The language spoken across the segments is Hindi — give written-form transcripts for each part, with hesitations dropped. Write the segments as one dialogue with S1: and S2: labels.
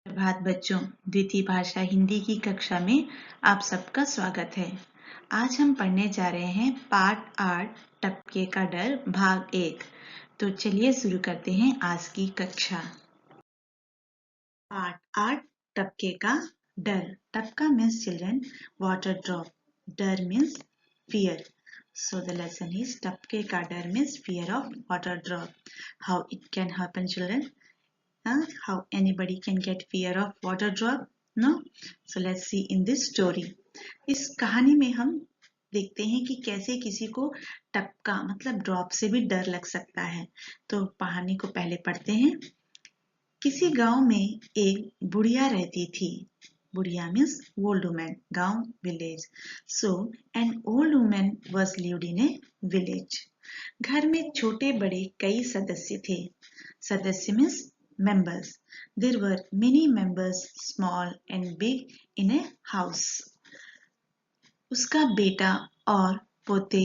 S1: प्रभात बच्चों, द्वितीय भाषा हिंदी की कक्षा में आप सबका स्वागत है। आज हम पढ़ने जा रहे हैं पाठ 8 टपके का डर भाग 1। तो चलिए शुरू करते हैं आज की कक्षा। पाठ 8 टपके का डर। टपका मीन्स चिल्ड्रन वाटर ड्रॉप, डर means fear. So the lesson is टपके का डर means fear of water drop. How it can happen, children? How anybody can get fear of water drop? No? So let's see in this story. इस कहानी में हम देखते हैं कि कैसे किसी को टपका मतलब ड्रॉप से भी डर लग सकता है। तो कहानी को पहले पढ़ते हैं। किसी गांव में एक बुढ़िया रहती थी। बुढ़िया मीन्स ओल्ड वुमन, गांव village. So an old woman was lived in A village. घर में छोटे बड़े कई सदस्य थे। सदस्य means members. There were many members, small and big, in a house. उसका बेटा और पोते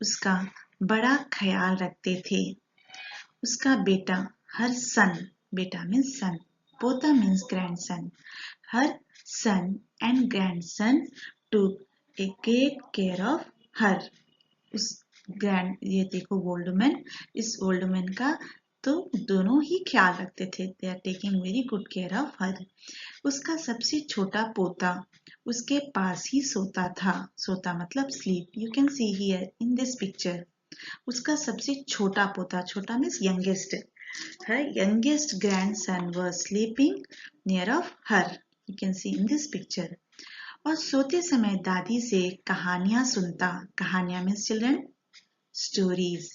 S1: उसका बड़ा ख्याल रखते थे। उसका बेटा हर सन, बेटा मीन्स सन, पोता मीन्स ग्रैंडसन, हर son and grandson took a great care of her. उस ग्रैंड ये देखो ओल्ड वुमन, इस ओल्ड वुमन का तो दोनों ही ख्याल रखते थे। They are taking very good care of her. उसका सबसे छोटा पोता उसके पास ही सोता था। सोता मतलब sleep. You can see here in this picture. उसका सबसे छोटा पोता, छोटा means youngest, her youngest grandson was sleeping near of her. You can see in this picture. और सोते समय दादी से कहानियां सुनता। कहानियां means children stories.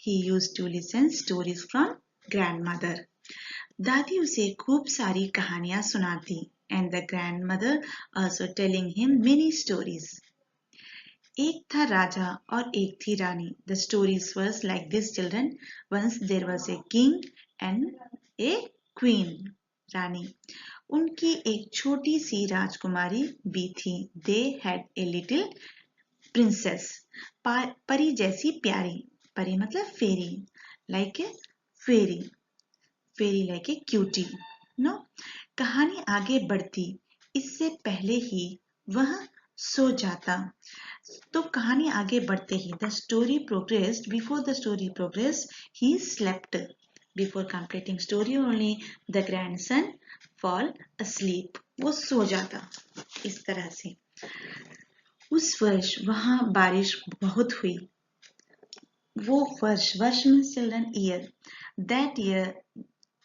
S1: He used to listen stories from grandmother. दादी उसे खूब सारी कहानियां सुनाती and the grandmother also telling him many stories. एक था राजा और एक थी रानी. The stories was like this, children. Once there was a king and a queen. रानी. उनकी एक छोटी सी राजकुमारी भी थी. They had a little princess. परी जैसी प्यारी. परी मतलब fairy, like a fairy, fairy like a cutie. No, कहानी आगे बढ़ती इससे पहले ही वह सो जाता। तो कहानी आगे बढ़ते ही the story progressed, before the story progressed he slept. Before completing story only the grandson fall asleep, वो सो जाता। इस तरह से उस वर्ष वहां बारिश बहुत हुई। वो वर्ष, वर्ष means children year. That year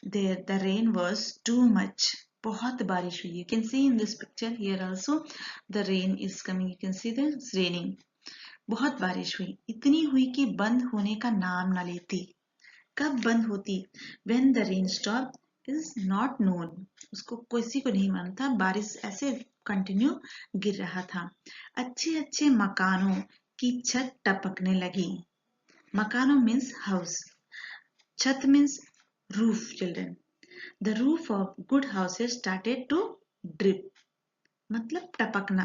S1: there the rain was too much, बहुत बारिश हुई। You can see in this picture here also the rain is coming. You can see the raining. बहुत बारिश हुई, इतनी हुई कि बंद होने का नाम ना लेती। कब बंद होती? When the rain stop is not known, उसको किसी को नहीं मालूम था। बारिश ऐसे कंटिन्यू गिर रहा था। अच्छे अच्छे मकानों की छत टपकने लगी। मकानो means house. Chhat means roof, children. The roof of good houses started to drip. मतलब टपकना,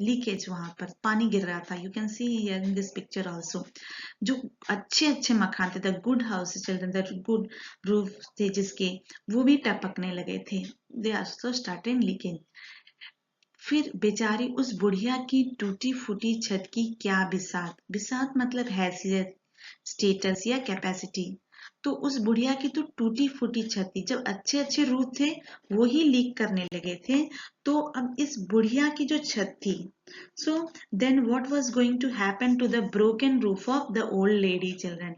S1: लीकेज, वहां पर पानी गिर रहा था। You can see here in this picture also. जो अच्छे अच्छे मकान थे, the good houses children, the good roof थे जिसके, वो भी टपकने लगे थे। They also started leaking. फिर बेचारी उस बुढ़िया की टूटी फूटी छत की क्या बिसात। बिसात मतलब हैसियत, स्टेटस या कैपेसिटी। तो उस बुढ़िया की तो टूटी फूटी छत थी। जब अच्छे अच्छे रूफ थे वो ही लीक करने लगे थे, तो अब इस बुढ़िया की जो छत थी, so then what was going to happen to the broken roof of the old lady children.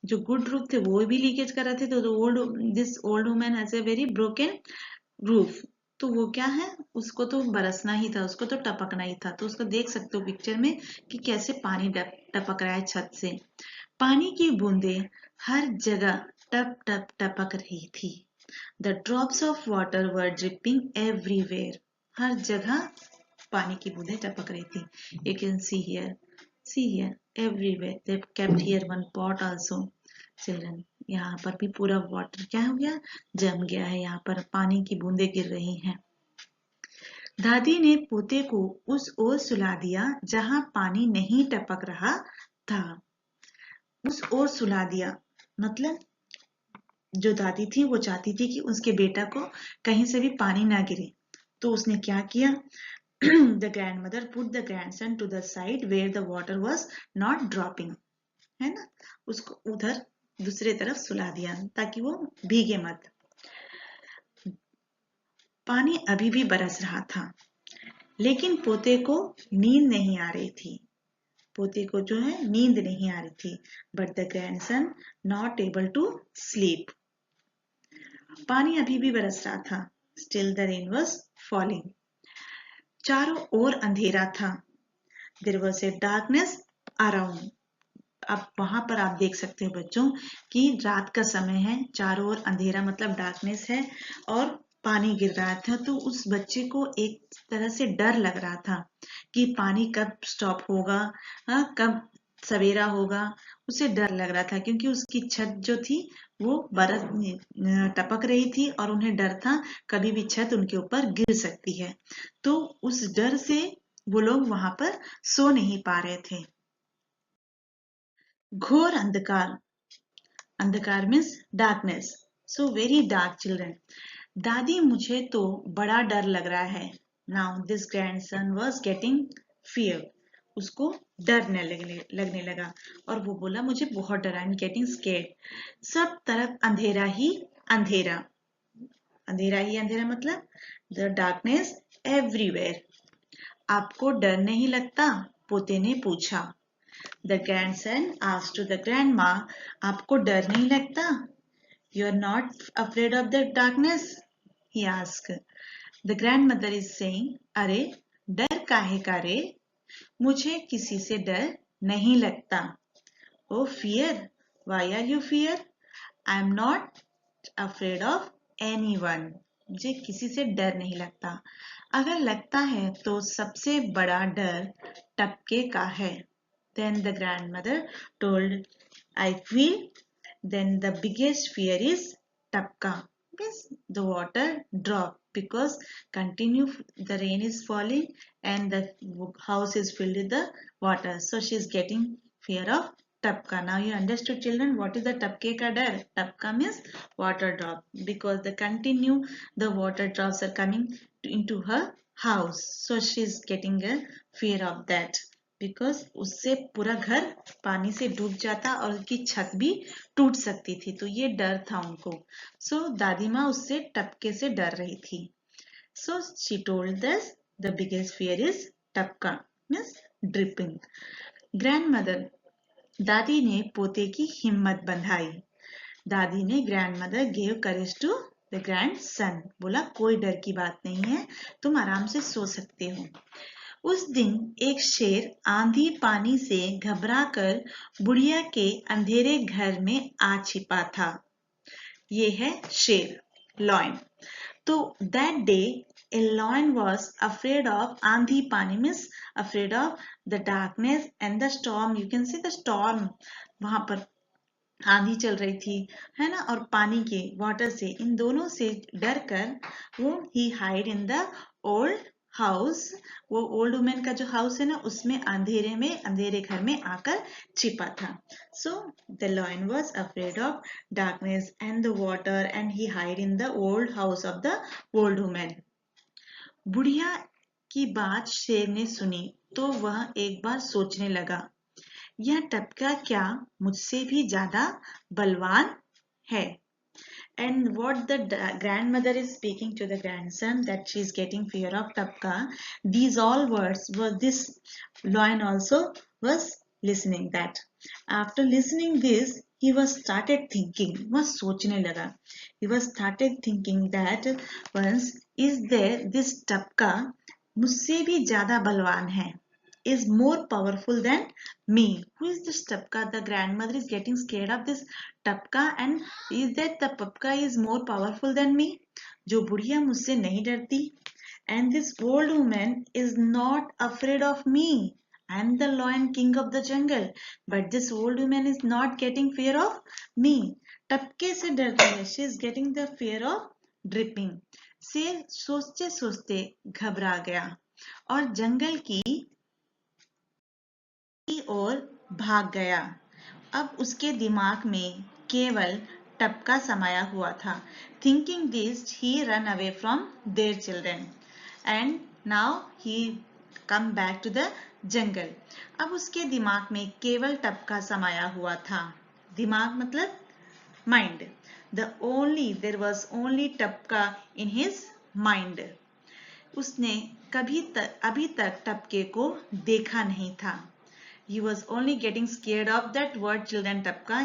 S1: जो गुड रूफ थे वो भी लीकेज कर रहे थे। तो this old woman has a very broken roof. तो वो क्या है, उसको तो बरसना ही था, उसको तो टपकना ही था। तो उसको देख सकते हो पिक्चर में कि कैसे पानी टपक रहा है छत से। पानी की बूंदें हर जगह टप टप टपक रही थी। The drops of water were dripping everywhere. हर जगह पानी की बूंदें टपक रही थी। You can see here everywhere. They kept here one pot also children. यहाँ पर भी पूरा वाटर क्या हो गया, जम गया है। यहाँ पर पानी की बूंदें गिर रही हैं। दादी ने पोते को उस ओर सुला दिया जहां पानी नहीं टपक रहा था। उस ओर सुला दिया मतलब जो दादी थी वो चाहती थी कि उसके बेटा को कहीं से भी पानी ना गिरे, तो उसने क्या किया? The grandmother put the grandson to the side where the water was not dropping, है ना, उसको उधर दूसरे तरफ सुला दिया ताकि वो भीगे मत। पानी अभी भी बरस रहा था, लेकिन पोते को नींद नहीं आ रही थी। पोते को जो है नींद नहीं आ रही थी। But the grandson not able to sleep. पानी अभी भी बरस रहा था। Still the rain was falling. चारों ओर अंधेरा था। There was a darkness around. अब वहां पर आप देख सकते हो बच्चों कि रात का समय है, चारों ओर अंधेरा मतलब डार्कनेस है और पानी गिर रहा था, तो उस बच्चे को एक तरह से डर लग रहा था कि पानी कब स्टॉप होगा, कब सवेरा होगा। उसे डर लग रहा था क्योंकि उसकी छत जो थी वो बरस टपक रही थी और उन्हें डर था कभी भी छत उनके ऊपर गिर सकती है। तो उस डर से वो लोग वहां पर सो नहीं पा रहे थे। घोर अंधकार, अंधकार means darkness, so very dark children. दादी मुझे तो बड़ा डर लग रहा है। Now this grandson was getting fear. उसको डरने लगने लगा और वो बोला मुझे बहुत डर, आई एम गेटिंग स्केर्ड। सब तरफ अंधेरा ही अंधेरा। अंधेरा ही अंधेरा मतलब द डार्कनेस एवरीवेयर। आपको डर नहीं लगता? पोते ने पूछा। The grandson asked to the grandma, आपको डर नहीं लगता? You are not afraid of the darkness? He asked. The grandmother is saying, अरे डर काहे का रे? मुझे किसी से डर नहीं लगता। Oh fear, why are you fear? I am not afraid of anyone. मुझे किसी से डर नहीं लगता। अगर लगता है तो सबसे बड़ा डर टपके का है। Then the grandmother told, I feel then the biggest fear is tapka, means the water drop, because continue the rain is falling and the house is filled with the water. So she is getting fear of tapka. Now you understood children what is the tapke ka dar? Tapka means water drop, because the continue the water drops are coming into her house. So she is getting a fear of that. Because उससे पूरा घर पानी से डूब जाता और उसकी छत भी टूट सकती थी, तो ये डर था उनको। सो दादी माँ उससे टपके से डर रही थी। So she told this the biggest fear is टपका मीन्स ड्रिपिंग। ग्रैंडमदर, दादी ने पोते की हिम्मत बंधाई। दादी ने grandmother gave courage to the grandson. बोला कोई डर की बात नहीं है, तुम आराम से सो सकते हो। उस दिन एक शेर आंधी पानी से घबराकर बुढ़िया के अंधेरे घर में आ छिपा था। ये है शेर, लॉयन। तो that day a lion was afraid of आंधी पानी means afraid of the darkness and the storm. You can see the storm. वहां पर आंधी चल रही थी, है ना, और पानी के वाटर से, इन दोनों से डर कर वो ही hide in the old house. वो ओल्ड वुमेन का जो हाउस है ना, उसमें अंधेरे में, अंधेरे घर में आकर छिपा था। So the lion was afraid of darkness and the water and he hide in the old house of the old women. बुढ़िया की बात शेर ने सुनी तो वह एक बार सोचने लगा, यह टपका क्या मुझसे भी ज्यादा बलवान है? And what the grandmother is speaking to the grandson, that she is getting fear of tapka, these all words were this lion also was listening that. After listening this, he was started thinking, was सोचने लगा, he was started thinking that once is there this tapka मुझसे भी ज्यादा बलवान है, is more powerful than me. Who is this Tapka? The grandmother is getting scared of this Tapka, and is that the Tapka is more powerful than me? जो बुढ़िया मुझसे नहीं डरती, and this old woman is not afraid of me. I am the lion king of the jungle, but this old woman is not getting fear of me. टपके से डरती है, she is getting the fear of dripping. शेर सोचते सोचते घबरा गया और जंगल की ओर भाग गया। अब उसके दिमाग में केवल टपका समाया हुआ था। Thinking this he run away from their children and now he come back to the jungle. अब उसके दिमाग में केवल टपका समाया हुआ था। दिमाग मतलब mind. There was only टपका in his mind. उसने अभी तक टपके को देखा नहीं था। He was only getting scared of that word children टपका.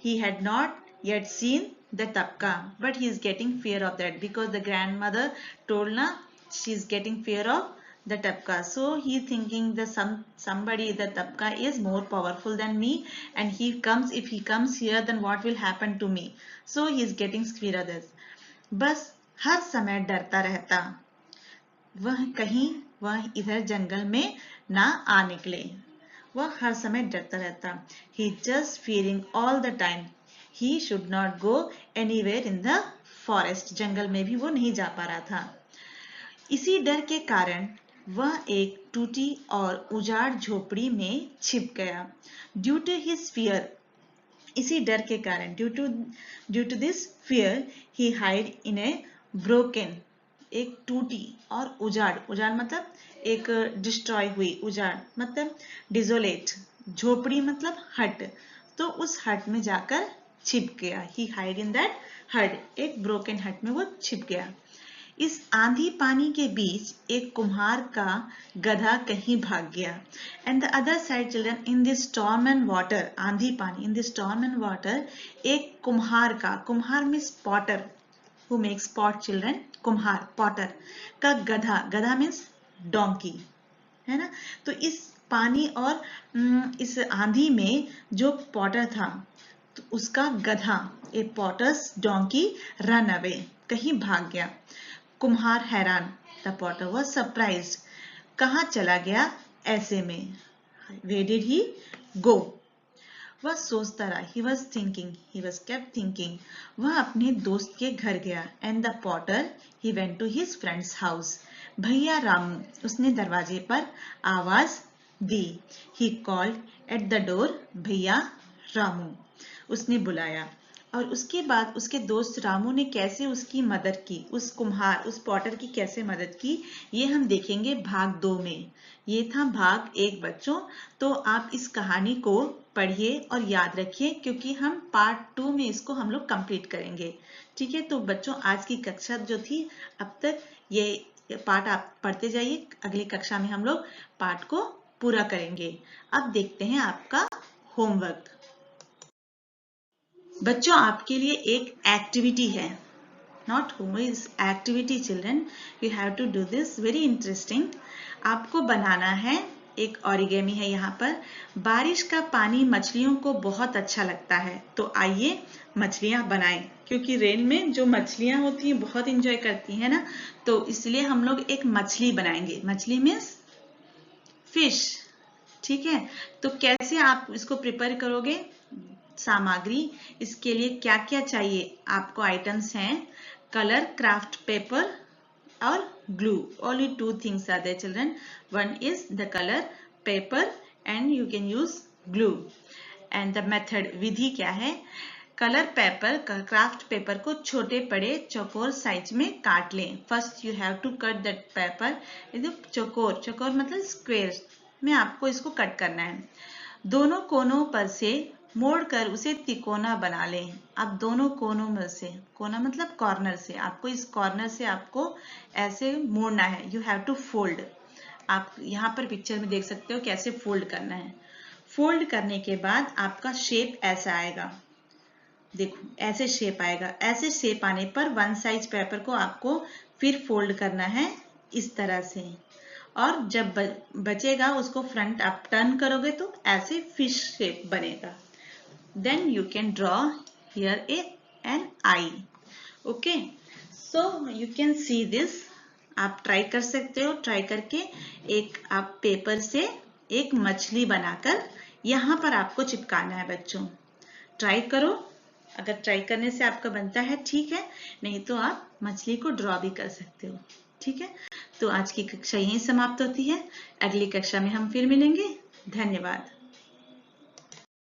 S1: He had not yet seen the tapka, but he is getting fear of that because the grandmother told na she is getting fear of the tapka. So he thinking that somebody the tapka is more powerful than me, and if he comes here then what will happen to me. So he is getting fear of this. बस हर समय डरता रहता, वह इधर जंगल में ना आ निकले। वह हर समय डरता रहता। He just fearing all the time. He should not go anywhere in the forest. जंगल में भी वो नहीं जा पा रहा था। इसी डर के कारण वह एक टूटी और उजाड़ झोपड़ी में छिप गया। ड्यू टू हिज फियर, इसी डर के कारण due to this fear he hide in a broken, एक टूटी और उजाड़ मतलब एक डिस्ट्रॉय हुई, उजाड़ मतलब डिजोलेट, झोपड़ी मतलब हट, तो उस हट में जाकर छिप गया। ही हाइड इन दैट हट, एक ब्रोकन हट में वो छिप गया। इस आंधी पानी के बीच एक कुम्हार का गधा कहीं भाग गया। And the other side children, in this storm and water, आंधी पानी, in this storm and water, एक कुम्हार means Potter, who makes pot children, कुम्हार पॉटर का गधा मीन्स डोंकी, है ना। तो इस पानी और इस आंधी में जो पॉटर था तो उसका गधा, ए पॉटर्स डोंकी रन अवे, कहीं भाग गया। कुम्हार हैरान, द पॉटर वाज सरप्राइज्ड, कहाँ चला गया ऐसे में, वेयर डिड ही गो। वह सोचता रहा, ही वॉज केप्ट थिंकिंग, वह अपने दोस्त के घर गया। And the potter he went to his friends house, भैया रामू, उसने दरवाजे पर आवाज दी। He called at the door, भैया रामू, उसने बुलाया। और उसके बाद उसके दोस्त रामू ने कैसे उसकी मदद की, उस पॉटर की कैसे मदद की, ये हम देखेंगे भाग 2 में। ये था भाग 1 बच्चों। तो आप इस कहानी को पढ़िए और याद रखिए, क्योंकि हम पार्ट 2 में इसको हम लोग कंप्लीट करेंगे। ठीक है, तो बच्चों आज की कक्षा जो थी, अब तक ये पार्ट आप पढ़ते जाइए, अगली कक्षा में हम लोग पार्ट को पूरा करेंगे। अब देखते हैं आपका होमवर्क। बच्चों आपके लिए एक एक्टिविटी है, not homework, is activity children, you have to do this, very interesting. आपको बनाना है एक ओरिगेमी है यहाँ पर। बारिश का पानी मछलियों को बहुत अच्छा लगता है, तो आइए मछलियाँ बनाएं, क्योंकि रेन में जो मछलियाँ होती हैं बहुत इंजॉय करती हैं ना, तो इसलिए हम लोग एक मछली बनाएंगे। मछली मीन्स फिश, ठीक है। तो कैसे आप इसको प्रिपेयर करोगे, सामग्री इसके लिए क्या क्या चाहिए आपको, आइटम्स हैं कलर, क्राफ्ट पेपर और glue. Only 2 things are there children. One is the color, paper and you can use glue. And the method, विधि क्या है, कलर पेपर, क्राफ्ट पेपर को छोटे बड़े चौकोर साइज में काट लें। First you have to cut that paper, चौकोर मतलब स्क्वायर में आपको इसको कट करना है। दोनों कोनों पर से मोड़कर उसे तिकोना बना लें। अब दोनों कोनों में से, कोना मतलब कॉर्नर से, आपको इस कॉर्नर से आपको ऐसे मोड़ना है। यू हैव टू फोल्ड, आप यहाँ पर पिक्चर में देख सकते हो कैसे फोल्ड करना है। फोल्ड करने के बाद आपका शेप ऐसा आएगा, देखो ऐसे शेप आएगा। ऐसे शेप आने पर 1 साइज पेपर को आपको फिर फोल्ड करना है इस तरह से, और जब बचेगा उसको फ्रंट आप टर्न करोगे तो ऐसे फिश शेप बनेगा। Then you can draw here an eye. Okay, so you can see this. आप ट्राई कर सकते हो, ट्राई करके एक आप पेपर से एक मछली बनाकर यहाँ पर आपको चिपकाना है। बच्चों ट्राई करो, अगर ट्राई करने से आपका बनता है ठीक है, नहीं तो आप मछली को ड्रॉ भी कर सकते हो। ठीक है, तो आज की कक्षा यहीं समाप्त होती है, अगली कक्षा में हम फिर मिलेंगे। धन्यवाद।